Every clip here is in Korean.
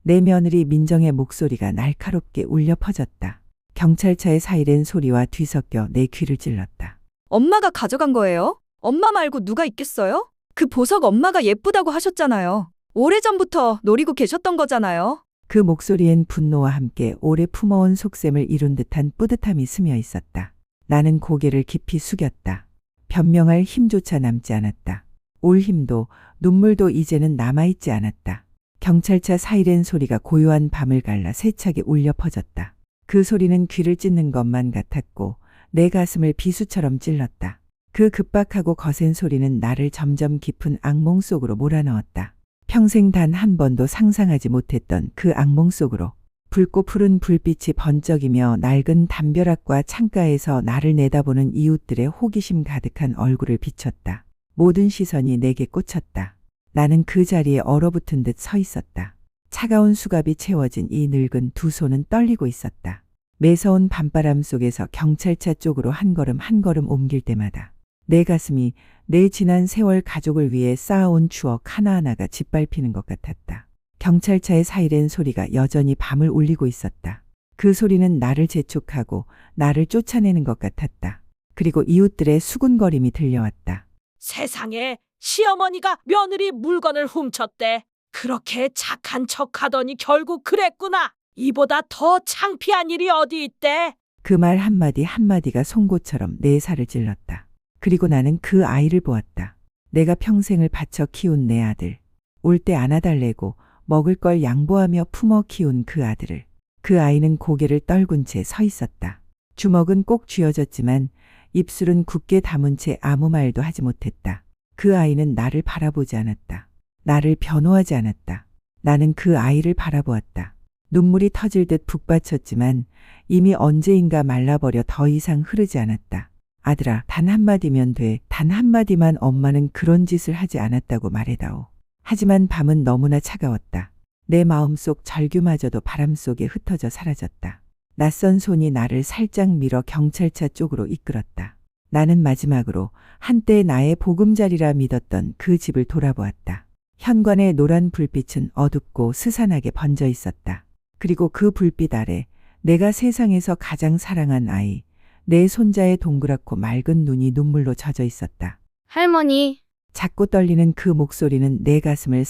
내 며느리 민정의 목소리가 날카롭게 울려 퍼졌다. 경찰차의 사이렌 소리와 뒤섞여 내 귀를 찔렀다. 엄마가 가져간 거예요? 엄마 말고 누가 있겠어요? 그 보석 엄마가 예쁘다고 하셨잖아요. 오래전부터 노리고 계셨던 거잖아요. 그 목소리엔 분노와 함께 오래 품어온 속셈을 이룬 듯한 뿌듯함이 스며 있었다. 나는 고개를 깊이 숙였다. 변명할 힘조차 남지 않았다. 울 힘도 눈물도 이제는 남아있지 않았다. 경찰차 사이렌 소리가 고요한 밤을 갈라 세차게 울려 퍼졌다. 그 소리는 귀를 찢는 것만 같았고 내 가슴을 비수처럼 찔렀다. 그 급박하고 거센 소리는 나를 점점 깊은 악몽 속으로 몰아넣었다. 평생 단 한 번도 상상하지 못했던 그 악몽 속으로 붉고 푸른 불빛이 번쩍이며 낡은 담벼락과 창가에서 나를 내다보는 이웃들의 호기심 가득한 얼굴을 비췄다. 모든 시선이 내게 꽂혔다. 나는 그 자리에 얼어붙은 듯 서 있었다. 차가운 수갑이 채워진 이 늙은 두 손은 떨리고 있었다. 매서운 밤바람 속에서 경찰차 쪽으로 한 걸음 한 걸음 옮길 때마다 내 가슴이 내 지난 세월 가족을 위해 쌓아온 추억 하나하나가 짓밟히는 것 같았다. 경찰차의 사이렌 소리가 여전히 밤을 울리고 있었다. 그 소리는 나를 재촉하고 나를 쫓아내는 것 같았다. 그리고 이웃들의 수군거림이 들려왔다. 세상에, 시어머니가 며느리 물건을 훔쳤대. 그렇게 착한 척하더니 결국 그랬구나. 이보다 더 창피한 일이 어디 있대? 그 말 한마디 한마디가 송곳처럼 내 살을 찔렀다. 그리고 나는 그 아이를 보았다. 내가 평생을 바쳐 키운 내 아들. 올 때 안아달래고 먹을 걸 양보하며 품어 키운 그 아들을. 그 아이는 고개를 떨군 채 서 있었다. 주먹은 꼭 쥐어졌지만 입술은 굳게 다문 채 아무 말도 하지 못했다. 그 아이는 나를 바라보지 않았다. 나를 변호하지 않았다. 나는 그 아이를 바라보았다. 눈물이 터질 듯 북받쳤지만 이미 언제인가 말라버려 더 이상 흐르지 않았다. 아들아, 단 한마디면 돼. 단 한마디만 엄마는 그런 짓을 하지 않았다고 말해다오. 하지만 밤은 너무나 차가웠다. 내 마음속 절규마저도 바람 속에 흩어져 사라졌다. 낯선 손이 나를 살짝 밀어 경찰차 쪽으로 이끌었다. 나는 마지막으로 한때 나의 보금자리라 믿었던 그 집을 돌아보았다. 현관의 노란 불빛은 어둡고 스산하게 번져 있었다. 그리고 그 불빛 아래 내가 세상에서 가장 사랑한 아이, 내 손자의 동그랗고 맑은 눈이 눈물로 젖어 있었다. 할머니, 작고 떨리는 그 목소리는 내 가슴을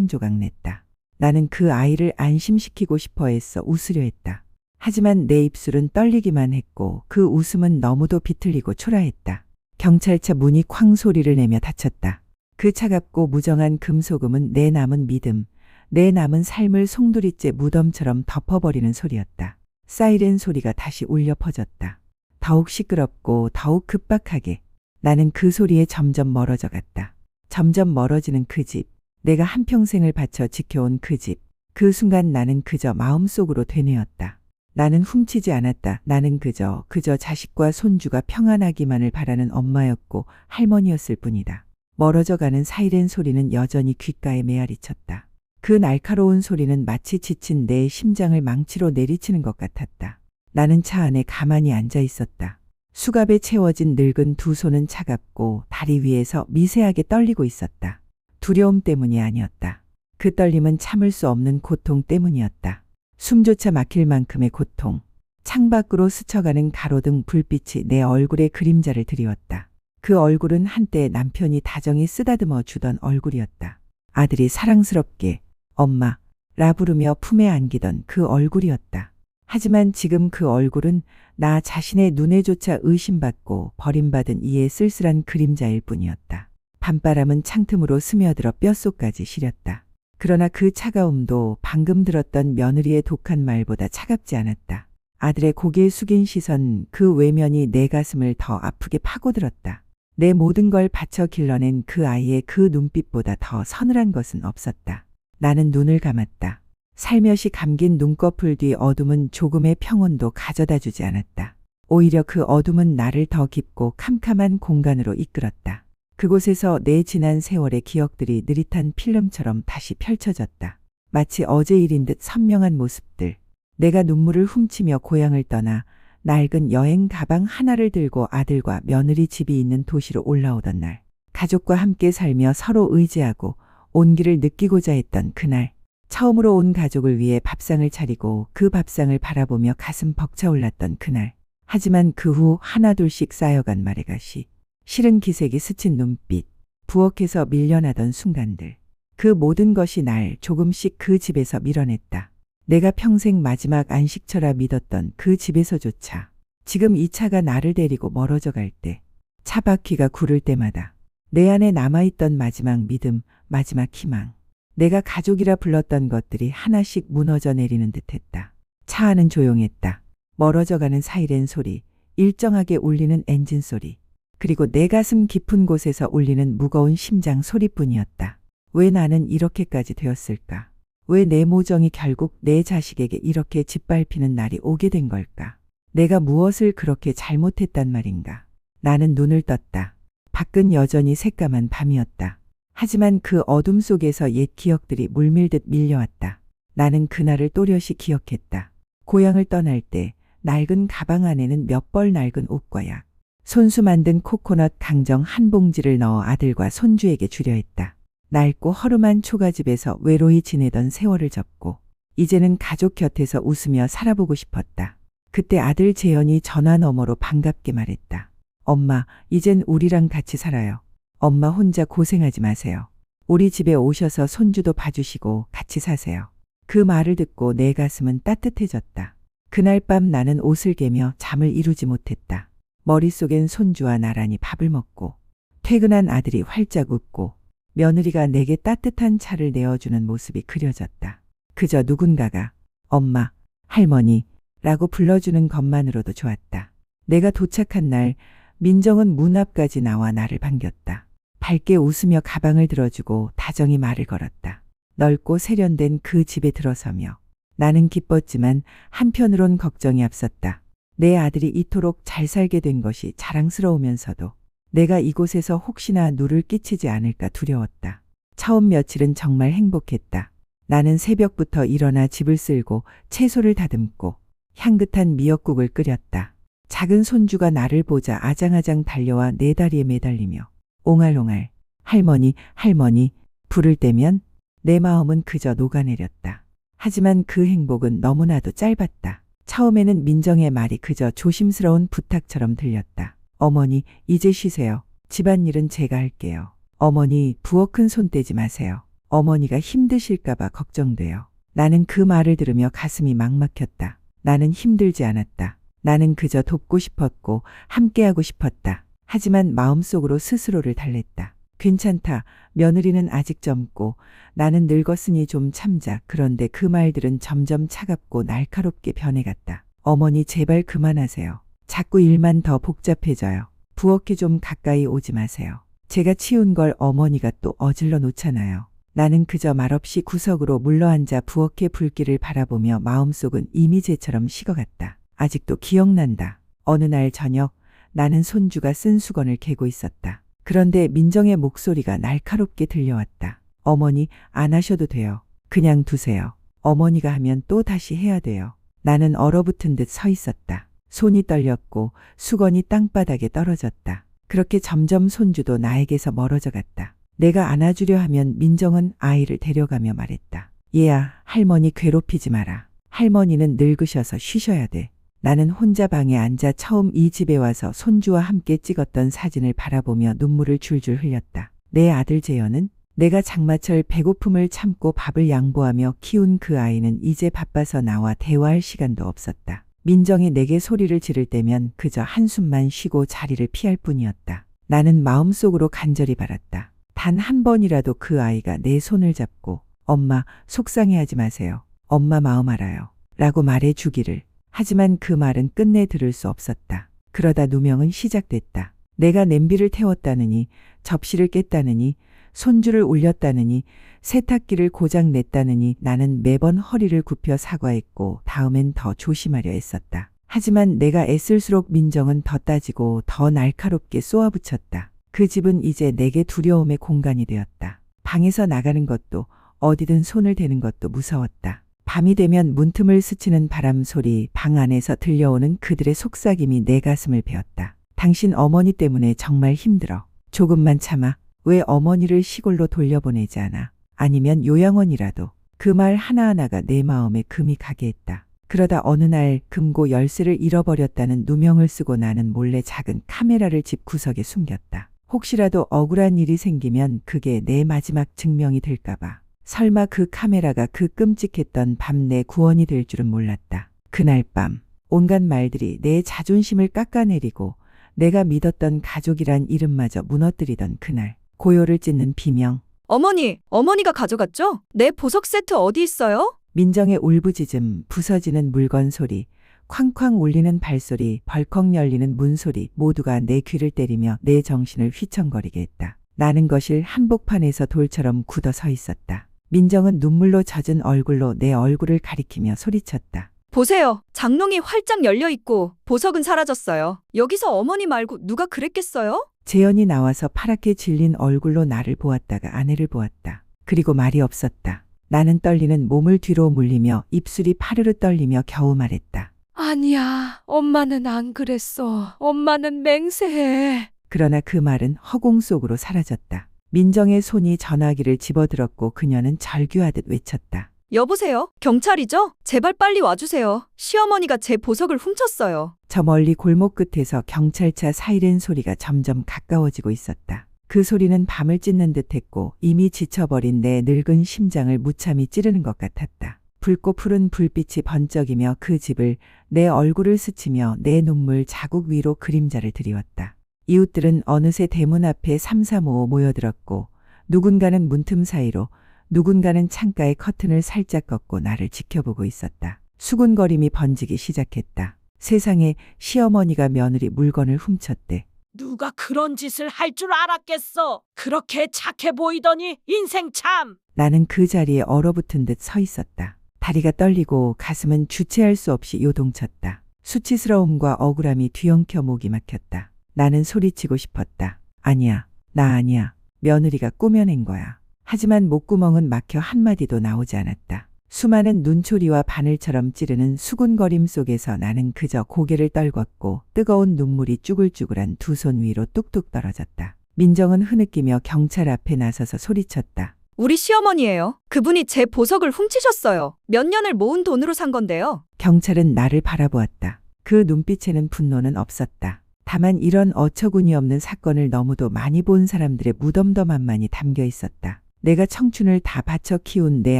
산산조각냈다. 나는 그 아이를 안심시키고 싶어 했어 웃으려 했다. 하지만 내 입술은 떨리기만 했고 그 웃음은 너무도 비틀리고 초라했다. 경찰차 문이 쾅 소리를 내며 닫혔다. 그 차갑고 무정한 금소금은 내 남은 믿음, 내 남은 삶을 송두리째 무덤처럼 덮어버리는 소리였다. 사이렌 소리가 다시 울려 퍼졌다. 더욱 시끄럽고 더욱 급박하게. 나는 그 소리에 점점 멀어져 갔다. 점점 멀어지는 그 집, 내가 한평생을 바쳐 지켜온 그 집. 그 순간 나는 그저 마음속으로 되뇌었다. 나는 훔치지 않았다. 나는 그저 자식과 손주가 평안하기만을 바라는 엄마였고 할머니였을 뿐이다. 멀어져가는 사이렌 소리는 여전히 귓가에 메아리쳤다. 그 날카로운 소리는 마치 지친 내 심장을 망치로 내리치는 것 같았다. 나는 차 안에 가만히 앉아 있었다. 수갑에 채워진 늙은 두 손은 차갑고 다리 위에서 미세하게 떨리고 있었다. 두려움 때문이 아니었다. 그 떨림은 참을 수 없는 고통 때문이었다. 숨조차 막힐 만큼의 고통. 창밖으로 스쳐가는 가로등 불빛이 내 얼굴에 그림자를 드리웠다. 그 얼굴은 한때 남편이 다정히 쓰다듬어 주던 얼굴이었다. 아들이 사랑스럽게 엄마라 부르며 품에 안기던 그 얼굴이었다. 하지만 지금 그 얼굴은 나 자신의 눈에조차 의심받고 버림받은 이의 쓸쓸한 그림자일 뿐이었다. 밤바람은 창틈으로 스며들어 뼛속까지 시렸다. 그러나 그 차가움도 방금 들었던 며느리의 독한 말보다 차갑지 않았다. 아들의 고개 숙인 시선, 그 외면이 내 가슴을 더 아프게 파고들었다. 내 모든 걸 바쳐 길러낸 그 아이의 그 눈빛보다 더 서늘한 것은 없었다. 나는 눈을 감았다. 살며시 감긴 눈꺼풀 뒤 어둠은 조금의 평온도 가져다 주지 않았다. 오히려 그 어둠은 나를 더 깊고 캄캄한 공간으로 이끌었다. 그곳에서 내 지난 세월의 기억들이 느릿한 필름처럼 다시 펼쳐졌다. 마치 어제 일인 듯 선명한 모습들. 내가 눈물을 훔치며 고향을 떠나 낡은 여행 가방 하나를 들고 아들과 며느리 집이 있는 도시로 올라오던 날. 가족과 함께 살며 서로 의지하고 온기를 느끼고자 했던 그날. 처음으로 온 가족을 위해 밥상을 차리고 그 밥상을 바라보며 가슴 벅차올랐던 그날. 하지만 그 후 하나둘씩 쌓여간 말의 가시, 싫은 기색이 스친 눈빛, 부엌에서 밀려나던 순간들. 그 모든 것이 날 조금씩 그 집에서 밀어냈다. 내가 평생 마지막 안식처라 믿었던 그 집에서조차. 지금 이 차가 나를 데리고 멀어져 갈 때, 차 바퀴가 구를 때마다 내 안에 남아있던 마지막 믿음, 마지막 희망. 내가 가족이라 불렀던 것들이 하나씩 무너져 내리는 듯했다. 차 안은 조용했다. 멀어져가는 사이렌 소리, 일정하게 울리는 엔진 소리, 그리고 내 가슴 깊은 곳에서 울리는 무거운 심장 소리뿐이었다. 왜 나는 이렇게까지 되었을까? 왜 내 모정이 결국 내 자식에게 이렇게 짓밟히는 날이 오게 된 걸까? 내가 무엇을 그렇게 잘못했단 말인가? 나는 눈을 떴다. 밖은 여전히 새까만 밤이었다. 하지만 그 어둠 속에서 옛 기억들이 물밀듯 밀려왔다. 나는 그날을 또렷이 기억했다. 고향을 떠날 때 낡은 가방 안에는 몇 벌 낡은 옷과 약, 손수 만든 코코넛 강정 한 봉지를 넣어 아들과 손주에게 주려 했다. 낡고 허름한 초가집에서 외로이 지내던 세월을 접고 이제는 가족 곁에서 웃으며 살아보고 싶었다. 그때 아들 재현이 전화 너머로 반갑게 말했다. 엄마, 이젠 우리랑 같이 살아요. 엄마 혼자 고생하지 마세요. 우리 집에 오셔서 손주도 봐주시고 같이 사세요. 그 말을 듣고 내 가슴은 따뜻해졌다. 그날 밤 나는 옷을 개며 잠을 이루지 못했다. 머릿속엔 손주와 나란히 밥을 먹고 퇴근한 아들이 활짝 웃고 며느리가 내게 따뜻한 차를 내어주는 모습이 그려졌다. 그저 누군가가 엄마, 할머니 라고 불러주는 것만으로도 좋았다. 내가 도착한 날 민정은 문 앞까지 나와 나를 반겼다. 밝게 웃으며 가방을 들어주고 다정히 말을 걸었다. 넓고 세련된 그 집에 들어서며 나는 기뻤지만 한편으론 걱정이 앞섰다. 내 아들이 이토록 잘 살게 된 것이 자랑스러우면서도 내가 이곳에서 혹시나 누를 끼치지 않을까 두려웠다. 처음 며칠은 정말 행복했다. 나는 새벽부터 일어나 집을 쓸고 채소를 다듬고 향긋한 미역국을 끓였다. 작은 손주가 나를 보자 아장아장 달려와 내 다리에 매달리며 옹알옹알 할머니, 할머니 부를 때면 내 마음은 그저 녹아내렸다. 하지만 그 행복은 너무나도 짧았다. 처음에는 민정의 말이 그저 조심스러운 부탁처럼 들렸다. 어머니, 이제 쉬세요. 집안일은 제가 할게요. 어머니, 부엌 큰 손 떼지 마세요. 어머니가 힘드실까봐 걱정돼요. 나는 그 말을 들으며 가슴이 막막혔다. 나는 힘들지 않았다. 나는 그저 돕고 싶었고 함께하고 싶었다. 하지만 마음속으로 스스로를 달랬다. 괜찮다. 며느리는 아직 젊고 나는 늙었으니 좀 참자. 그런데 그 말들은 점점 차갑고 날카롭게 변해갔다. 어머니 제발 그만하세요. 자꾸 일만 더 복잡해져요. 부엌에 좀 가까이 오지 마세요. 제가 치운 걸 어머니가 또 어질러 놓잖아요. 나는 그저 말없이 구석으로 물러앉아 부엌의 불길을 바라보며 마음속은 이미 재처럼 식어갔다. 아직도 기억난다. 어느 날 저녁 나는 손주가 쓴 수건을 개고 있었다. 그런데 민정의 목소리가 날카롭게 들려왔다. 어머니, 안 하셔도 돼요. 그냥 두세요. 어머니가 하면 또 다시 해야 돼요. 나는 얼어붙은 듯 서 있었다. 손이 떨렸고 수건이 땅바닥에 떨어졌다. 그렇게 점점 손주도 나에게서 멀어져 갔다. 내가 안아주려 하면 민정은 아이를 데려가며 말했다. 얘야, 할머니 괴롭히지 마라. 할머니는 늙으셔서 쉬셔야 돼. 나는 혼자 방에 앉아 처음 이 집에 와서 손주와 함께 찍었던 사진을 바라보며 눈물을 줄줄 흘렸다. 내 아들 재현은 내가 장마철 배고픔을 참고 밥을 양보하며 키운 그 아이는 이제 바빠서 나와 대화할 시간도 없었다. 민정이 내게 소리를 지를 때면 그저 한숨만 쉬고 자리를 피할 뿐이었다. 나는 마음속으로 간절히 바랐다. 단 한 번이라도 그 아이가 내 손을 잡고 엄마 속상해하지 마세요. 엄마 마음 알아요. 라고 말해주기를. 하지만 그 말은 끝내 들을 수 없었다. 그러다 누명은 시작됐다. 내가 냄비를 태웠다느니 접시를 깼다느니 손주를 울렸다느니 세탁기를 고장 냈다느니 나는 매번 허리를 굽혀 사과했고 다음엔 더 조심하려 했었다. 하지만 내가 애쓸수록 민정은 더 따지고 더 날카롭게 쏘아붙였다. 그 집은 이제 내게 두려움의 공간이 되었다. 방에서 나가는 것도 어디든 손을 대는 것도 무서웠다. 밤이 되면 문틈을 스치는 바람 소리, 방 안에서 들려오는 그들의 속삭임이 내 가슴을 베었다. 당신 어머니 때문에 정말 힘들어. 조금만 참아. 왜 어머니를 시골로 돌려보내지 않아? 아니면 요양원이라도. 그 말 하나하나가 내 마음에 금이 가게 했다. 그러다 어느 날 금고 열쇠를 잃어버렸다는 누명을 쓰고 나는 몰래 작은 카메라를 집 구석에 숨겼다. 혹시라도 억울한 일이 생기면 그게 내 마지막 증명이 될까봐. 설마 그 카메라가 그 끔찍했던 밤 내 구원이 될 줄은 몰랐다. 그날 밤 온갖 말들이 내 자존심을 깎아내리고 내가 믿었던 가족이란 이름마저 무너뜨리던 그날. 고요를 찢는 비명. 어머니가 가져갔죠? 내 보석 세트 어디 있어요? 민정의 울부짖음, 부서지는 물건 소리, 쾅쾅 울리는 발소리, 벌컥 열리는 문소리 모두가 내 귀를 때리며 내 정신을 휘청거리게 했다. 나는 거실 한복판에서 돌처럼 굳어 서 있었다. 민정은 눈물로 젖은 얼굴로 내 얼굴을 가리키며 소리쳤다. 보세요. 장롱이 활짝 열려 있고 보석은 사라졌어요. 여기서 어머니 말고 누가 그랬겠어요? 재현이 나와서 파랗게 질린 얼굴로 나를 보았다가 아내를 보았다. 그리고 말이 없었다. 나는 떨리는 몸을 뒤로 물리며 입술이 파르르 떨리며 겨우 말했다. 아니야, 엄마는 안 그랬어. 엄마는 맹세해. 그러나 그 말은 허공 속으로 사라졌다. 민정의 손이 전화기를 집어들었고 그녀는 절규하듯 외쳤다. 여보세요? 경찰이죠? 제발 빨리 와주세요. 시어머니가 제 보석을 훔쳤어요. 저 멀리 골목 끝에서 경찰차 사이렌 소리가 점점 가까워지고 있었다. 그 소리는 밤을 찢는 듯했고 이미 지쳐버린 내 늙은 심장을 무참히 찌르는 것 같았다. 붉고 푸른 불빛이 번쩍이며 그 집을, 내 얼굴을 스치며 내 눈물 자국 위로 그림자를 드리웠다. 이웃들은 어느새 대문 앞에 삼삼오오 모여들었고 누군가는 문틈 사이로, 누군가는 창가의 커튼을 살짝 걷고 나를 지켜보고 있었다. 수군거림이 번지기 시작했다. 세상에, 시어머니가 며느리 물건을 훔쳤대. 누가 그런 짓을 할 줄 알았겠어. 그렇게 착해 보이더니 인생 참. 나는 그 자리에 얼어붙은 듯 서 있었다. 다리가 떨리고 가슴은 주체할 수 없이 요동쳤다. 수치스러움과 억울함이 뒤엉켜 목이 막혔다. 나는 소리치고 싶었다. 아니야, 나 아니야. 며느리가 꾸며낸 거야. 하지만 목구멍은 막혀 한마디도 나오지 않았다. 수많은 눈초리와 바늘처럼 찌르는 수군거림 속에서 나는 그저 고개를 떨궜고 뜨거운 눈물이 쭈글쭈글한 두 손 위로 뚝뚝 떨어졌다. 민정은 흐느끼며 경찰 앞에 나서서 소리쳤다. 우리 시어머니예요. 그분이 제 보석을 훔치셨어요. 몇 년을 모은 돈으로 산 건데요. 경찰은 나를 바라보았다. 그 눈빛에는 분노는 없었다. 다만 이런 어처구니 없는 사건을 너무도 많이 본 사람들의 무덤덤함만이 담겨 있었다. 내가 청춘을 다 바쳐 키운 내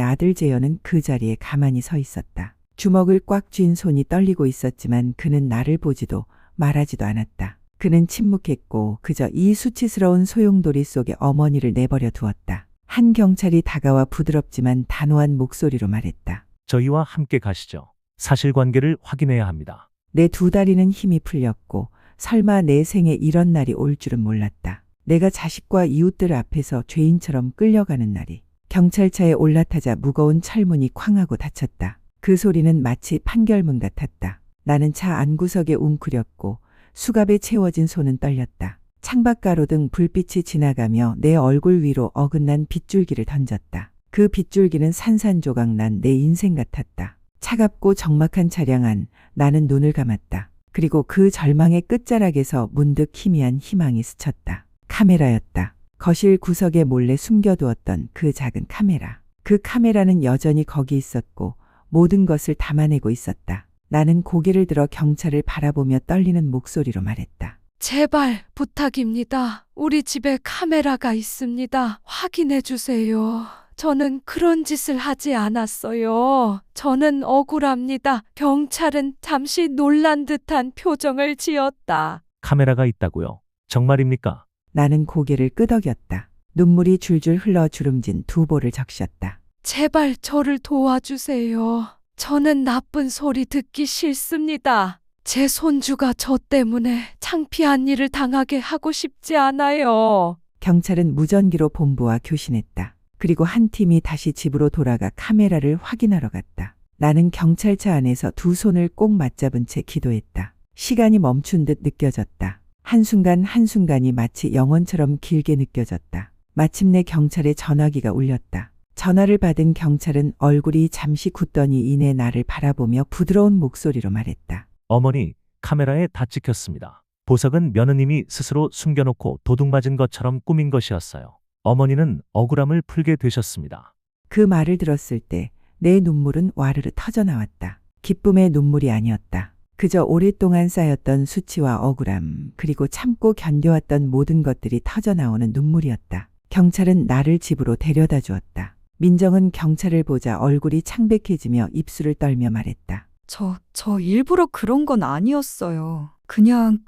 아들 재현은 그 자리에 가만히 서 있었다. 주먹을 꽉 쥔 손이 떨리고 있었지만 그는 나를 보지도 말하지도 않았다. 그는 침묵했고 그저 이 수치스러운 소용돌이 속에 어머니를 내버려 두었다. 한 경찰이 다가와 부드럽지만 단호한 목소리로 말했다. 저희와 함께 가시죠. 사실관계를 확인해야 합니다. 내 두 다리는 힘이 풀렸고 설마 내 생에 이런 날이 올 줄은 몰랐다. 내가 자식과 이웃들 앞에서 죄인처럼 끌려가는 날이. 경찰차에 올라타자 무거운 철문이 쾅하고 닫혔다. 그 소리는 마치 판결문 같았다. 나는 차 안구석에 웅크렸고 수갑에 채워진 손은 떨렸다. 창밖 가로등 불빛이 지나가며 내 얼굴 위로 어긋난 빗줄기를 던졌다. 그 빗줄기는 산산조각 난 내 인생 같았다. 차갑고 적막한 차량 안 나는 눈을 감았다. 그리고 그 절망의 끝자락에서 문득 희미한 희망이 스쳤다. 카메라였다. 거실 구석에 몰래 숨겨두었던 그 작은 카메라. 그 카메라는 여전히 거기 있었고 모든 것을 담아내고 있었다. 나는 고개를 들어 경찰을 바라보며 떨리는 목소리로 말했다. 제발 부탁입니다. 우리 집에 카메라가 있습니다. 확인해 주세요. 저는 그런 짓을 하지 않았어요. 저는 억울합니다. 경찰은 잠시 놀란 듯한 표정을 지었다. 카메라가 있다고요? 정말입니까? 나는 고개를 끄덕였다. 눈물이 줄줄 흘러 주름진 두 볼을 적셨다. 제발 저를 도와주세요. 저는 나쁜 소리 듣기 싫습니다. 제 손주가 저 때문에 창피한 일을 당하게 하고 싶지 않아요. 경찰은 무전기로 본부와 교신했다. 그리고 한 팀이 다시 집으로 돌아가 카메라를 확인하러 갔다. 나는 경찰차 안에서 두 손을 꼭 맞잡은 채 기도했다. 시간이 멈춘 듯 느껴졌다. 한순간 한순간이 마치 영원처럼 길게 느껴졌다. 마침내 경찰의 전화기가 울렸다. 전화를 받은 경찰은 얼굴이 잠시 굳더니 이내 나를 바라보며 부드러운 목소리로 말했다. 어머니, 카메라에 다 찍혔습니다. 보석은 며느님이 스스로 숨겨놓고 도둑맞은 것처럼 꾸민 것이었어요. 어머니는 억울함을 풀게 되셨습니다. 그 말을 들었을 때 내 눈물은 와르르 터져 나왔다. 기쁨의 눈물이 아니었다. 그저 오랫동안 쌓였던 수치와 억울함, 그리고 참고 견뎌왔던 모든 것들이 터져 나오는 눈물이었다. 경찰은 나를 집으로 데려다 주었다. 민정은 경찰을 보자 얼굴이 창백해지며 입술을 떨며 말했다. 저 일부러 그런 건 아니었어요. 그냥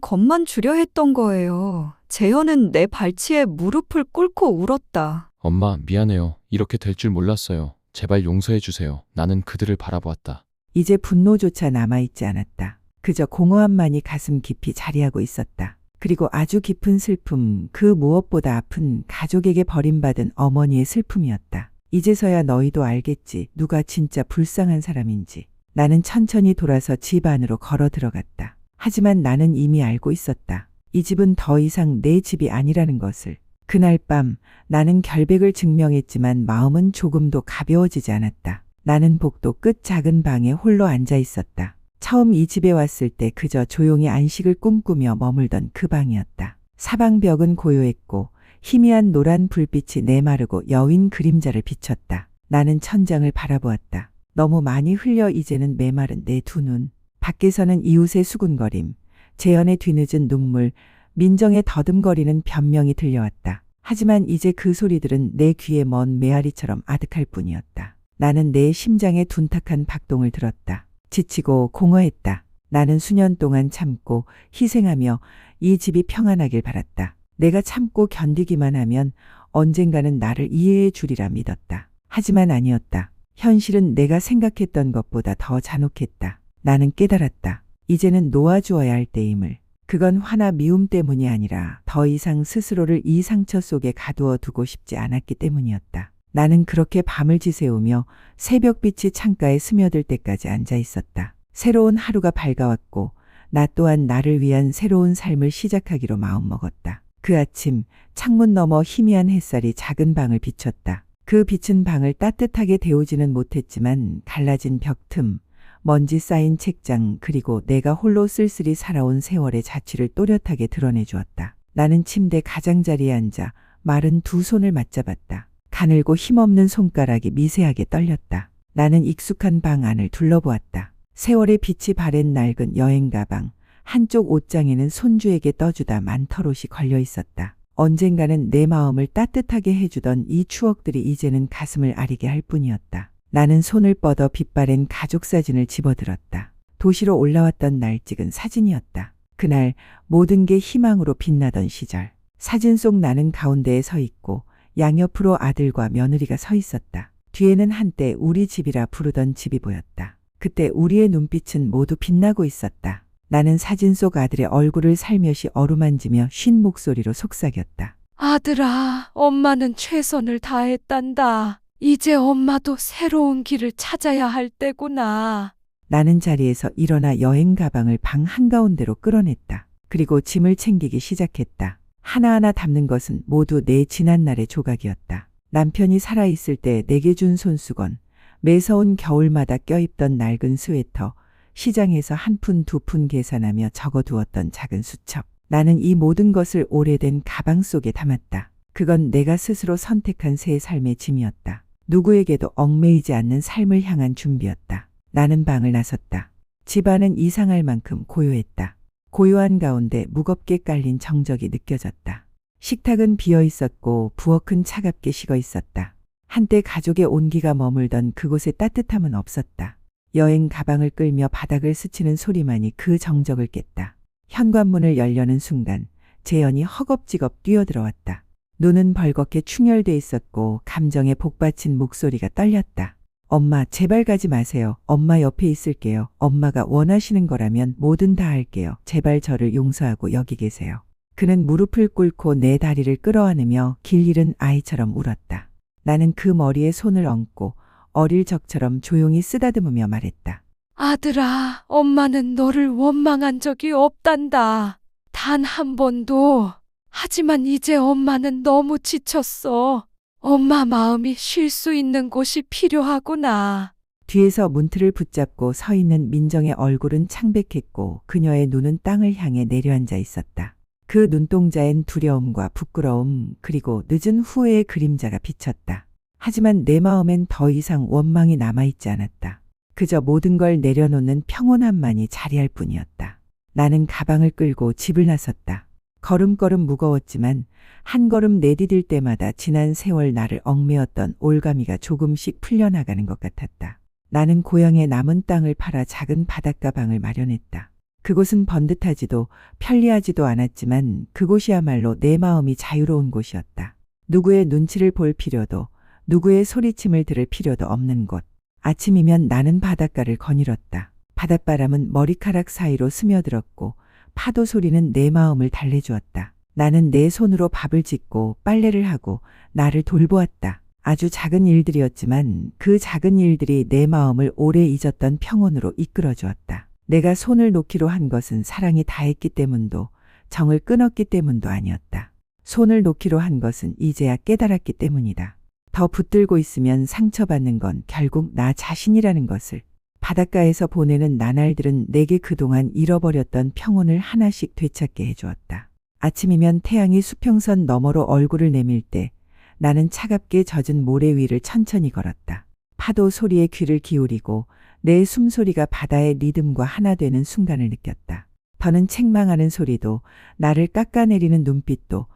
겁만 주려 했던 거예요. 재현은 내 발치에 무릎을 꿇고 울었다. 엄마, 미안해요. 이렇게 될 줄 몰랐어요. 제발 용서해 주세요. 나는 그들을 바라보았다. 이제 분노조차 남아있지 않았다. 그저 공허함만이 가슴 깊이 자리하고 있었다. 그리고 아주 깊은 슬픔, 그 무엇보다 아픈 가족에게 버림받은 어머니의 슬픔이었다. 이제서야 너희도 알겠지. 누가 진짜 불쌍한 사람인지. 나는 천천히 돌아서 집 안으로 걸어 들어갔다. 하지만 나는 이미 알고 있었다. 이 집은 더 이상 내 집이 아니라는 것을. 그날 밤 나는 결백을 증명했지만 마음은 조금도 가벼워지지 않았다. 나는 복도 끝 작은 방에 홀로 앉아 있었다. 처음 이 집에 왔을 때 그저 조용히 안식을 꿈꾸며 머물던 그 방이었다. 사방벽은 고요했고 희미한 노란 불빛이 내마르고 여윈 그림자를 비췄다. 나는 천장을 바라보았다. 너무 많이 흘려 이제는 메마른 내 두 눈. 밖에서는 이웃의 수군거림, 재현의 뒤늦은 눈물, 민정의 더듬거리는 변명이 들려왔다. 하지만 이제 그 소리들은 내 귀에 먼 메아리처럼 아득할 뿐이었다. 나는 내 심장의 둔탁한 박동을 들었다. 지치고 공허했다. 나는 수년 동안 참고 희생하며 이 집이 평안하길 바랐다. 내가 참고 견디기만 하면 언젠가는 나를 이해해 주리라 믿었다. 하지만 아니었다. 현실은 내가 생각했던 것보다 더 잔혹했다. 나는 깨달았다. 이제는 놓아주어야 할 때임을. 그건 화나 미움 때문이 아니라 더 이상 스스로를 이 상처 속에 가두어 두고 싶지 않았기 때문이었다. 나는 그렇게 밤을 지새우며 새벽빛이 창가에 스며들 때까지 앉아 있었다. 새로운 하루가 밝아왔고 나 또한 나를 위한 새로운 삶을 시작하기로 마음먹었다. 그 아침 창문 너머 희미한 햇살이 작은 방을 비췄다. 그 빛은 방을 따뜻하게 데우지는 못했지만 갈라진 벽틈, 먼지 쌓인 책장, 그리고 내가 홀로 쓸쓸히 살아온 세월의 자취를 또렷하게 드러내 주었다. 나는 침대 가장자리에 앉아 마른 두 손을 맞잡았다. 가늘고 힘없는 손가락이 미세하게 떨렸다. 나는 익숙한 방 안을 둘러보았다. 세월의 빛이 바랜 낡은 여행 가방, 한쪽 옷장에는 손주에게 떠주다 만털옷이 걸려 있었다. 언젠가는 내 마음을 따뜻하게 해주던 이 추억들이 이제는 가슴을 아리게 할 뿐이었다. 나는 손을 뻗어 빛바랜 가족 사진을 집어들었다. 도시로 올라왔던 날 찍은 사진이었다. 그날 모든 게 희망으로 빛나던 시절. 사진 속 나는 가운데에 서 있고 양옆으로 아들과 며느리가 서 있었다. 뒤에는 한때 우리 집이라 부르던 집이 보였다. 그때 우리의 눈빛은 모두 빛나고 있었다. 나는 사진 속 아들의 얼굴을 살며시 어루만지며 쉰 목소리로 속삭였다. 아들아, 엄마는 최선을 다했단다. 이제 엄마도 새로운 길을 찾아야 할 때구나. 나는 자리에서 일어나 여행 가방을 방 한가운데로 끌어냈다. 그리고 짐을 챙기기 시작했다. 하나하나 담는 것은 모두 내 지난날의 조각이었다. 남편이 살아있을 때 내게 준 손수건, 매서운 겨울마다 껴입던 낡은 스웨터, 시장에서 한 푼 두 푼 계산하며 적어두었던 작은 수첩. 나는 이 모든 것을 오래된 가방 속에 담았다. 그건 내가 스스로 선택한 새 삶의 짐이었다. 누구에게도 얽매이지 않는 삶을 향한 준비였다. 나는 방을 나섰다. 집안은 이상할 만큼 고요했다. 고요한 가운데 무겁게 깔린 정적이 느껴졌다. 식탁은 비어 있었고 부엌은 차갑게 식어 있었다. 한때 가족의 온기가 머물던 그곳에 따뜻함은 없었다. 여행 가방을 끌며 바닥을 스치는 소리만이 그 정적을 깼다. 현관문을 열려는 순간 재현이 허겁지겁 뛰어들어왔다. 눈은 벌겋게 충혈돼 있었고 감정에 복받친 목소리가 떨렸다. 엄마, 제발 가지 마세요. 엄마 옆에 있을게요. 엄마가 원하시는 거라면 뭐든 다 할게요. 제발 저를 용서하고 여기 계세요. 그는 무릎을 꿇고 내 다리를 끌어안으며 길 잃은 아이처럼 울었다. 나는 그 머리에 손을 얹고 어릴 적처럼 조용히 쓰다듬으며 말했다. 아들아, 엄마는 너를 원망한 적이 없단다. 단 한 번도. 하지만 이제 엄마는 너무 지쳤어. 엄마 마음이 쉴 수 있는 곳이 필요하구나. 뒤에서 문틀을 붙잡고 서 있는 민정의 얼굴은 창백했고 그녀의 눈은 땅을 향해 내려앉아 있었다. 그 눈동자엔 두려움과 부끄러움 그리고 늦은 후회의 그림자가 비쳤다. 하지만 내 마음엔 더 이상 원망이 남아있지 않았다. 그저 모든 걸 내려놓는 평온함만이 자리할 뿐이었다. 나는 가방을 끌고 집을 나섰다. 걸음걸음 무거웠지만 한 걸음 내디딜 때마다 지난 세월 나를 얽매였던 올가미가 조금씩 풀려나가는 것 같았다. 나는 고향의 남은 땅을 팔아 작은 바닷가 방을 마련했다. 그곳은 번듯하지도 편리하지도 않았지만 그곳이야말로 내 마음이 자유로운 곳이었다. 누구의 눈치를 볼 필요도, 누구의 소리침을 들을 필요도 없는 곳. 아침이면 나는 바닷가를 거닐었다. 바닷바람은 머리카락 사이로 스며들었고 파도 소리는 내 마음을 달래주었다. 나는 내 손으로 밥을 짓고 빨래를 하고 나를 돌보았다. 아주 작은 일들이었지만 그 작은 일들이 내 마음을 오래 잊었던 평온으로 이끌어주었다. 내가 손을 놓기로 한 것은 사랑이 다했기 때문도 정을 끊었기 때문도 아니었다. 손을 놓기로 한 것은 이제야 깨달았기 때문이다. 더 붙들고 있으면 상처받는 건 결국 나 자신이라는 것을. 바닷가에서 보내는 나날들은 내게 그동안 잃어버렸던 평온을 하나씩 되찾게 해주었다. 아침이면 태양이 수평선 너머로 얼굴을 내밀 때 나는 차갑게 젖은 모래 위를 천천히 걸었다. 파도 소리에 귀를 기울이고 내 숨소리가 바다의 리듬과 하나 되는 순간을 느꼈다. 더는 책망하는 소리도 나를 깎아내리는 눈빛도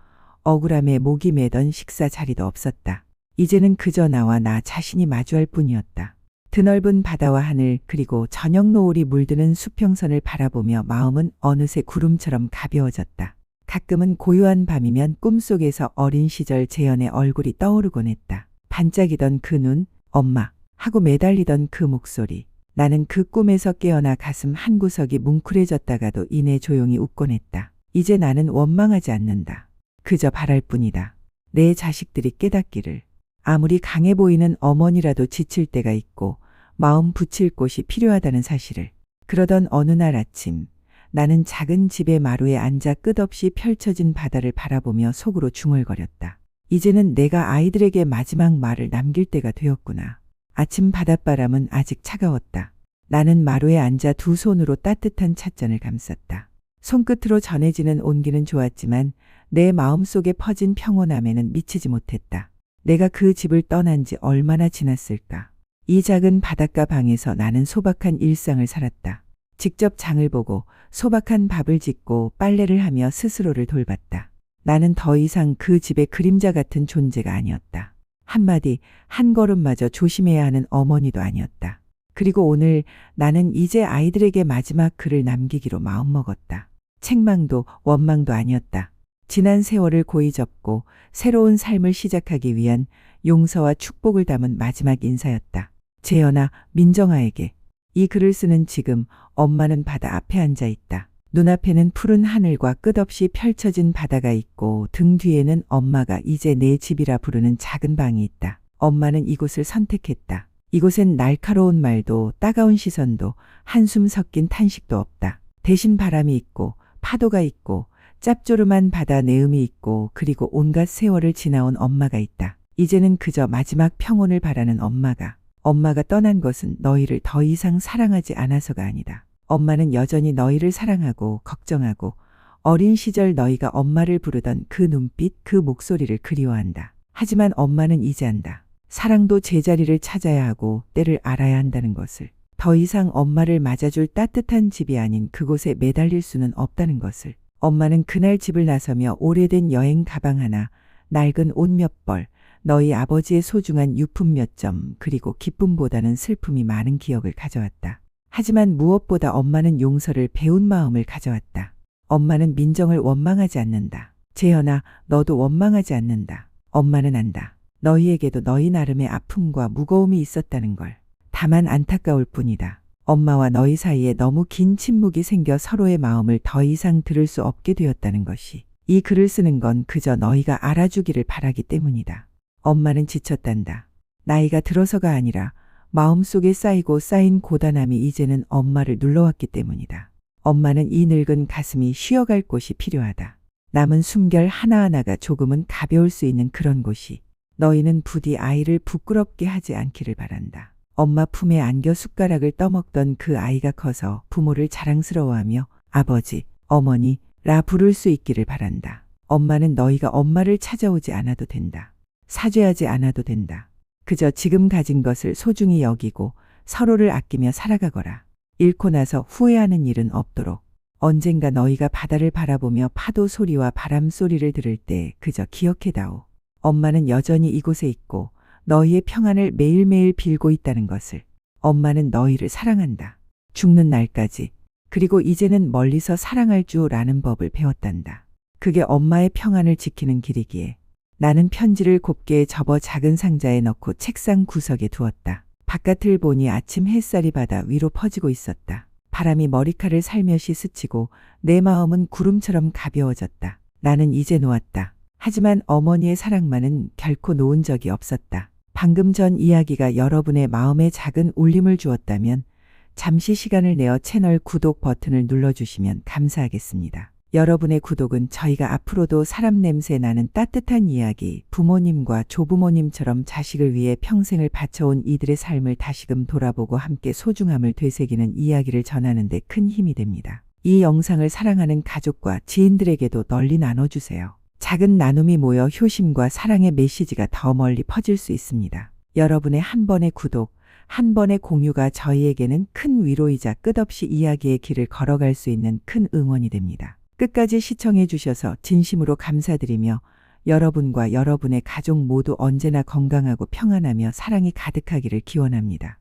억울함에 목이 매던 식사 자리도 없었다. 이제는 그저 나와 나 자신이 마주할 뿐이었다. 드넓은 바다와 하늘 그리고 저녁 노을이 물드는 수평선을 바라보며 마음은 어느새 구름처럼 가벼워졌다. 가끔은 고요한 밤이면 꿈속에서 어린 시절 재현의 얼굴이 떠오르곤 했다. 반짝이던 그 눈, 엄마 하고 매달리던 그 목소리. 나는 그 꿈에서 깨어나 가슴 한구석이 뭉클해졌다가도 이내 조용히 웃곤 했다. 이제 나는 원망하지 않는다. 그저 바랄 뿐이다. 내 자식들이 깨닫기를. 아무리 강해 보이는 어머니라도 지칠 때가 있고 마음 붙일 곳이 필요하다는 사실을. 그러던 어느 날 아침 나는 작은 집의 마루에 앉아 끝없이 펼쳐진 바다를 바라보며 속으로 중얼거렸다. 이제는 내가 아이들에게 마지막 말을 남길 때가 되었구나. 아침 바닷바람은 아직 차가웠다. 나는 마루에 앉아 두 손으로 따뜻한 찻잔을 감쌌다. 손끝으로 전해지는 온기는 좋았지만 내 마음속에 퍼진 평온함에는 미치지 못했다. 내가 그 집을 떠난 지 얼마나 지났을까. 이 작은 바닷가 방에서 나는 소박한 일상을 살았다. 직접 장을 보고 소박한 밥을 짓고 빨래를 하며 스스로를 돌봤다. 나는 더 이상 그 집의 그림자 같은 존재가 아니었다. 한마디, 한 걸음마저 조심해야 하는 어머니도 아니었다. 그리고 오늘 나는 이제 아이들에게 마지막 글을 남기기로 마음먹었다. 책망도 원망도 아니었다. 지난 세월을 고이 접고 새로운 삶을 시작하기 위한 용서와 축복을 담은 마지막 인사였다. 재현아, 민정아에게. 이 글을 쓰는 지금 엄마는 바다 앞에 앉아 있다. 눈앞에는 푸른 하늘과 끝없이 펼쳐진 바다가 있고 등 뒤에는 엄마가 이제 내 집이라 부르는 작은 방이 있다. 엄마는 이곳을 선택했다. 이곳엔 날카로운 말도 따가운 시선도 한숨 섞인 탄식도 없다. 대신 바람이 있고 파도가 있고 짭조름한 바다 내음이 있고 그리고 온갖 세월을 지나온 엄마가 있다. 이제는 그저 마지막 평온을 바라는 엄마가 떠난 것은 너희를 더 이상 사랑하지 않아서가 아니다. 엄마는 여전히 너희를 사랑하고 걱정하고 어린 시절 너희가 엄마를 부르던 그 눈빛, 그 목소리를 그리워한다. 하지만 엄마는 이제 안다. 사랑도 제자리를 찾아야 하고 때를 알아야 한다는 것을. 더 이상 엄마를 맞아줄 따뜻한 집이 아닌 그곳에 매달릴 수는 없다는 것을. 엄마는 그날 집을 나서며 오래된 여행 가방 하나, 낡은 옷 몇 벌, 너희 아버지의 소중한 유품 몇 점, 그리고 기쁨보다는 슬픔이 많은 기억을 가져왔다. 하지만 무엇보다 엄마는 용서를 배운 마음을 가져왔다. 엄마는 민정을 원망하지 않는다. 재현아, 너도 원망하지 않는다. 엄마는 안다. 너희에게도 너희 나름의 아픔과 무거움이 있었다는 걸. 다만 안타까울 뿐이다. 엄마와 너희 사이에 너무 긴 침묵이 생겨 서로의 마음을 더 이상 들을 수 없게 되었다는 것이. 이 글을 쓰는 건 그저 너희가 알아주기를 바라기 때문이다. 엄마는 지쳤단다. 나이가 들어서가 아니라 마음속에 쌓이고 쌓인 고단함이 이제는 엄마를 눌러왔기 때문이다. 엄마는 이 늙은 가슴이 쉬어갈 곳이 필요하다. 남은 숨결 하나하나가 조금은 가벼울 수 있는 그런 곳이. 너희는 부디 아이를 부끄럽게 하지 않기를 바란다. 엄마 품에 안겨 숟가락을 떠먹던 그 아이가 커서 부모를 자랑스러워하며 아버지, 어머니라 부를 수 있기를 바란다. 엄마는 너희가 엄마를 찾아오지 않아도 된다. 사죄하지 않아도 된다. 그저 지금 가진 것을 소중히 여기고 서로를 아끼며 살아가거라. 잃고 나서 후회하는 일은 없도록. 언젠가 너희가 바다를 바라보며 파도 소리와 바람 소리를 들을 때 그저 기억해다오. 엄마는 여전히 이곳에 있고 너희의 평안을 매일매일 빌고 있다는 것을. 엄마는 너희를 사랑한다. 죽는 날까지. 그리고 이제는 멀리서 사랑할 줄아는 법을 배웠단다. 그게 엄마의 평안을 지키는 길이기에. 나는 편지를 곱게 접어 작은 상자에 넣고 책상 구석에 두었다. 바깥을 보니 아침 햇살이 바다 위로 퍼지고 있었다. 바람이 머리카락을 살며시 스치고 내 마음은 구름처럼 가벼워졌다. 나는 이제 놓았다. 하지만 어머니의 사랑만은 결코 놓은 적이 없었다. 방금 전 이야기가 여러분의 마음에 작은 울림을 주었다면 잠시 시간을 내어 채널 구독 버튼을 눌러주시면 감사하겠습니다. 여러분의 구독은 저희가 앞으로도 사람 냄새 나는 따뜻한 이야기, 부모님과 조부모님처럼 자식을 위해 평생을 바쳐온 이들의 삶을 다시금 돌아보고 함께 소중함을 되새기는 이야기를 전하는 데 큰 힘이 됩니다. 이 영상을 사랑하는 가족과 지인들에게도 널리 나눠주세요. 작은 나눔이 모여 효심과 사랑의 메시지가 더 멀리 퍼질 수 있습니다. 여러분의 한 번의 구독, 한 번의 공유가 저희에게는 큰 위로이자 끝없이 이야기의 길을 걸어갈 수 있는 큰 응원이 됩니다. 끝까지 시청해 주셔서 진심으로 감사드리며 여러분과 여러분의 가족 모두 언제나 건강하고 평안하며 사랑이 가득하기를 기원합니다.